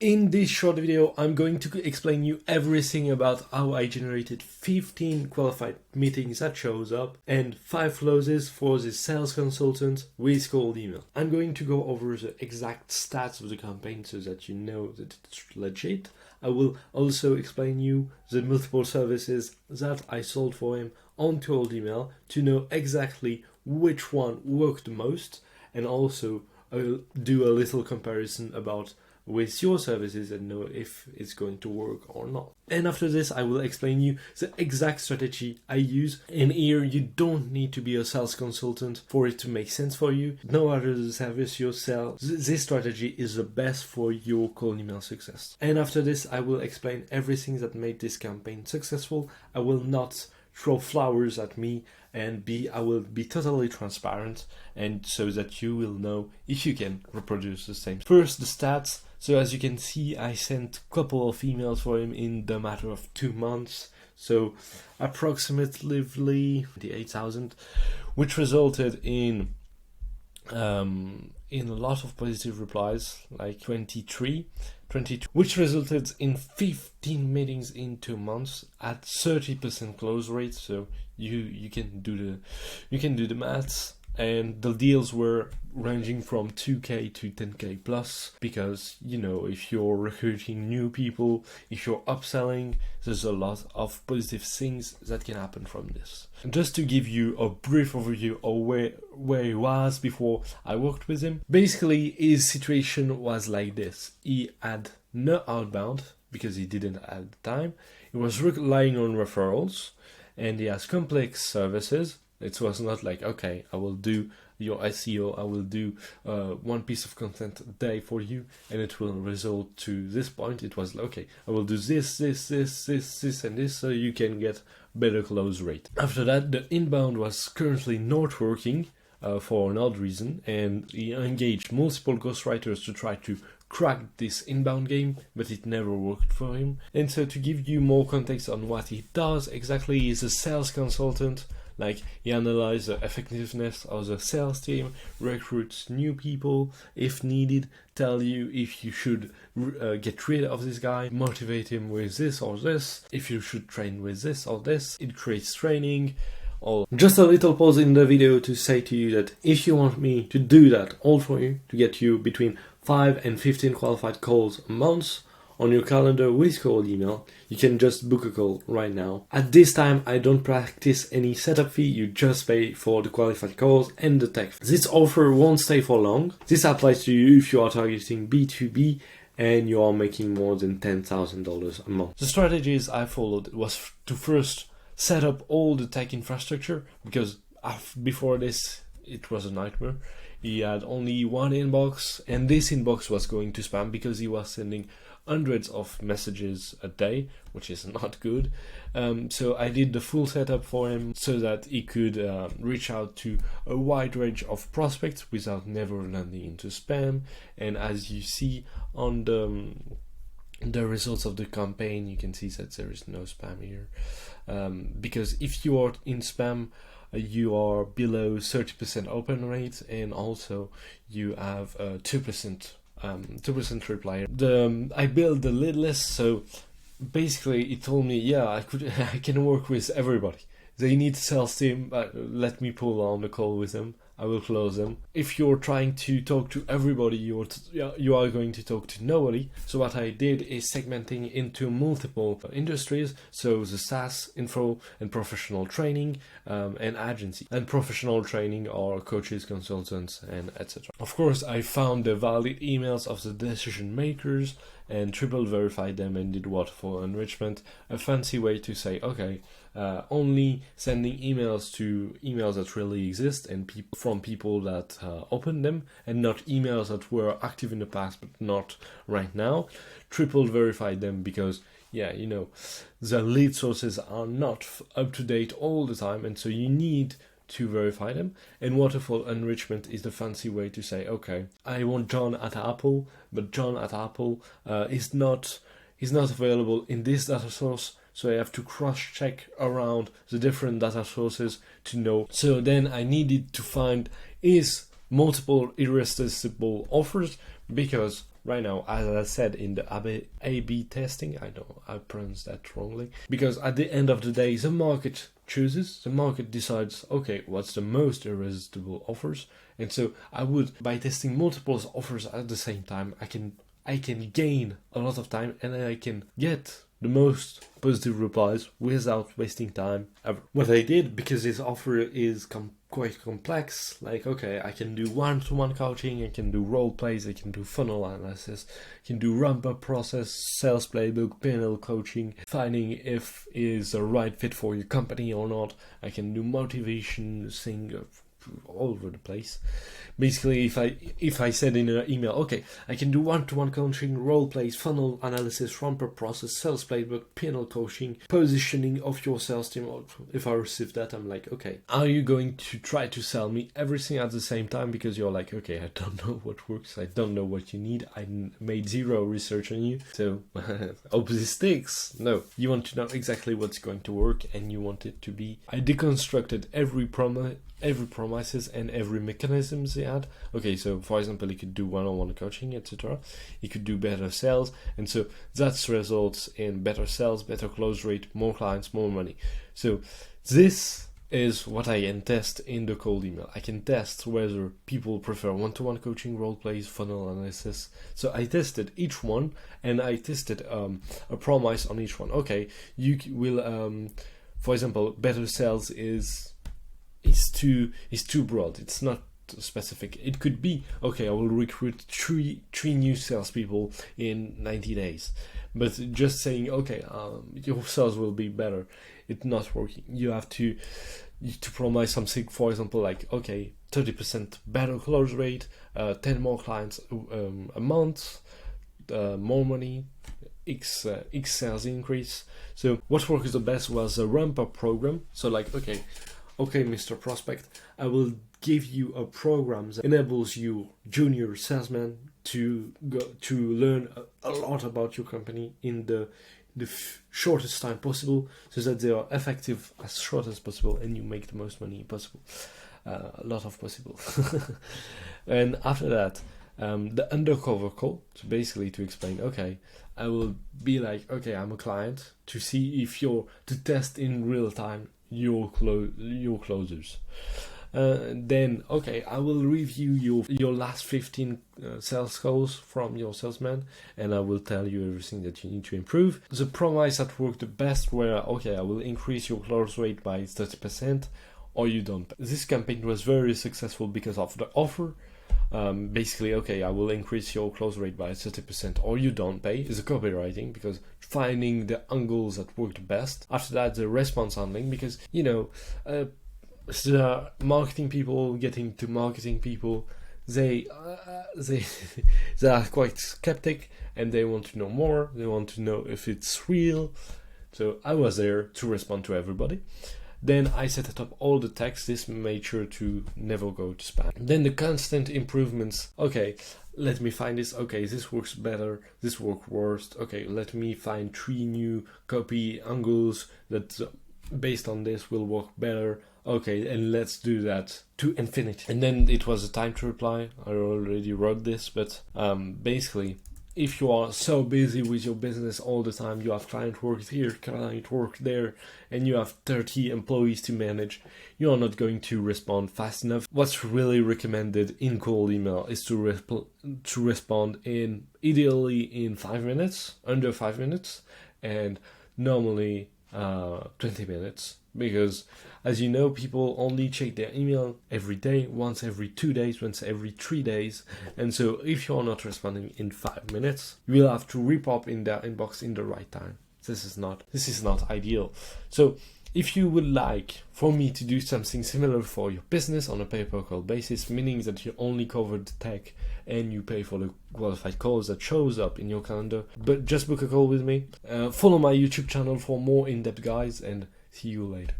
In this short video, I'm going to explain you everything about how I generated 15 qualified meetings that shows up and 5 closes for the sales consultant with cold email. I'm going to go over the exact stats of the campaign so that you know that it's legit. I will also explain you the multiple services that I sold for him on cold email to know exactly which one worked the most, and also I'll do a little comparison about with your services and know if it's going to work or not. And after this, I will explain you the exact strategy I use. And here, you don't need to be a sales consultant for it to make sense for you. No matter the service you sell, this strategy is the best for your cold email success. And after this, I will explain everything that made this campaign successful. I will not throw flowers at me, and I will be totally transparent, and so that you will know if you can reproduce the same. First, the stats. So as you can see, I sent a couple of emails for him in the matter of 2 months. So approximately 28,000, which resulted in a lot of positive replies, like 22, which resulted in 15 meetings in 2 months at 30% close rate. So you can do the maths. And the deals were ranging from 2k to 10k plus, because, you know, if you're recruiting new people, if you're upselling, there's a lot of positive things that can happen from this. Just to give you a brief overview of where he was before I worked with him, basically his situation was like this. He had no outbound because he didn't at the time. He was relying on referrals, and he has complex services. It was not like, okay, I will do your SEO, I will do one piece of content a day for you, and it will result to this point. It was like, okay, I will do this, and this, so you can get better close rate. After that, the inbound was currently not working for an odd reason, and he engaged multiple ghostwriters to try to crack this inbound game, but it never worked for him. And so to give you more context on what he does exactly, he's a sales consultant. Like, he analyzes the effectiveness of the sales team, recruits new people if needed, tell you if you should get rid of this guy, motivate him with this or this, if you should train with this or this. It creates training. Just a little pause in the video to say to you that if you want me to do that all for you, to get you between 5 and 15 qualified calls a month on your calendar with cold email, you can just book a call right now. At this time, I don't practice any setup fee. You just pay for the qualified calls and the tech. This offer won't stay for long. This applies to you if you are targeting B2B and you are making more than $10,000 a month. The strategies I followed was to first set up all the tech infrastructure, because before this, it was a nightmare. He had only one inbox, and this inbox was going to spam because he was sending hundreds of messages a day, which is not good. So I did the full setup for him so that he could reach out to a wide range of prospects without never landing into spam. And as you see on the results of the campaign, you can see that there is no spam here. Because if you are in spam, you are below 30% open rate, and also you have 2% reply. I built the lead list, so basically it told me, yeah, I can work with everybody. They need a sales team, let me pull on the call with them. I will close them. If you're trying to talk to everybody, you are going to talk to nobody. So what I did is segmenting into multiple industries. So the SaaS, info, and professional training, and agency. And professional training are coaches, consultants, and etc. Of course, I found the valid emails of the decision makers and triple verified them and did waterfall enrichment, a fancy way to say, okay, only sending emails to emails that really exist and from people that open them, and not emails that were active in the past but not right now. Triple verified them because, yeah, you know, the lead sources are not up to date all the time, and so you need to verify them. And waterfall enrichment is the fancy way to say, okay, I want John at Apple, but John at Apple is not available in this data source, so I have to cross-check around the different data sources to know. So then I needed to find multiple irresistible offers, because right now, as I said in the A/B testing, I know I pronounced that wrongly, because at the end of the day, the market chooses, the market decides, okay, what's the most irresistible offers, and so I would, by testing multiple offers at the same time, I can gain a lot of time, and I can get the most positive replies without wasting time ever. What I did, because this offer is quite complex, like, okay, I can do one-to-one coaching, I can do role plays, I can do funnel analysis, I can do ramp-up process, sales playbook, P&L coaching, finding if is the right fit for your company or not. I can do motivation, thing all over the place. Basically, if I said in an email, okay, I can do one-to-one coaching, role plays, funnel analysis, ramp-up process, sales playbook, P&L coaching, positioning of your sales team. If I receive that, I'm like, okay, are you going to try to sell me everything at the same time? Because you're like, okay, I don't know what works, I don't know what you need, I made zero research on you, so hope this sticks. No, you want to know exactly what's going to work, and you want it to be. I deconstructed every promises and every mechanisms they had. Okay, so for example, you could do one-on-one coaching, etc. You could do better sales, and so that results in better sales, better close rate, more clients, more money. So this is what I can test in the cold email. I can test whether people prefer one-to-one coaching, role plays, funnel analysis. So I tested each one, and I tested a promise on each one. Okay, you will, for example, better sales is too broad. It's not specific. It could be, okay, I will recruit three new salespeople in 90 days. But just saying, okay, your sales will be better, it's not working. You have to promise something, for example, like, okay, 30% better close rate, 10 more clients a month, more money, X sales increase. So what works the best was a ramp-up program. So like, okay, Mr. Prospect, I will give you a program that enables you, junior salesman, to learn a lot about your company in the shortest time possible, so that they are effective as short as possible, and you make the most money possible, a lot of possible. And after that, the undercover call, so basically to explain, okay, I will be like, okay, I'm a client, to see if to test in real time your closers. Then, okay, I will review your last 15 sales calls from your salesman, and I will tell you everything that you need to improve. The promise that worked the best were, okay, I will increase your close rate by 30%, or you don't. This campaign was very successful because of the offer. Basically, okay, I will increase your close rate by 30%, or you don't pay, is a copywriting, because finding the angles that worked best. After that, the response handling, because, the marketing people getting to marketing people, they are quite skeptic, and they want to know more. They want to know if it's real. So I was there to respond to everybody. Then I set up all the text. This made sure to never go to spam. Then the constant improvements. Okay, let me find this. Okay, this works better. This works worse. Okay, let me find 3 new copy angles that based on this will work better. Okay, and let's do that to infinity. And then it was a time to reply. I already wrote this, but basically, if you are so busy with your business all the time, you have client work here, client work there, and you have 30 employees to manage, you are not going to respond fast enough. What's really recommended in cold email is to respond ideally in 5 minutes, under 5 minutes, and normally 20 minutes. Because, as you know, people only check their email every day, once every 2 days, once every 3 days. And so if you're not responding in 5 minutes, you will have to repop in their inbox in the right time. This is not ideal. So if you would like for me to do something similar for your business on a pay-per-call basis, meaning that you only cover the tech and you pay for the qualified calls that shows up in your calendar, but just book a call with me. Follow my YouTube channel for more in-depth guides, and see you later.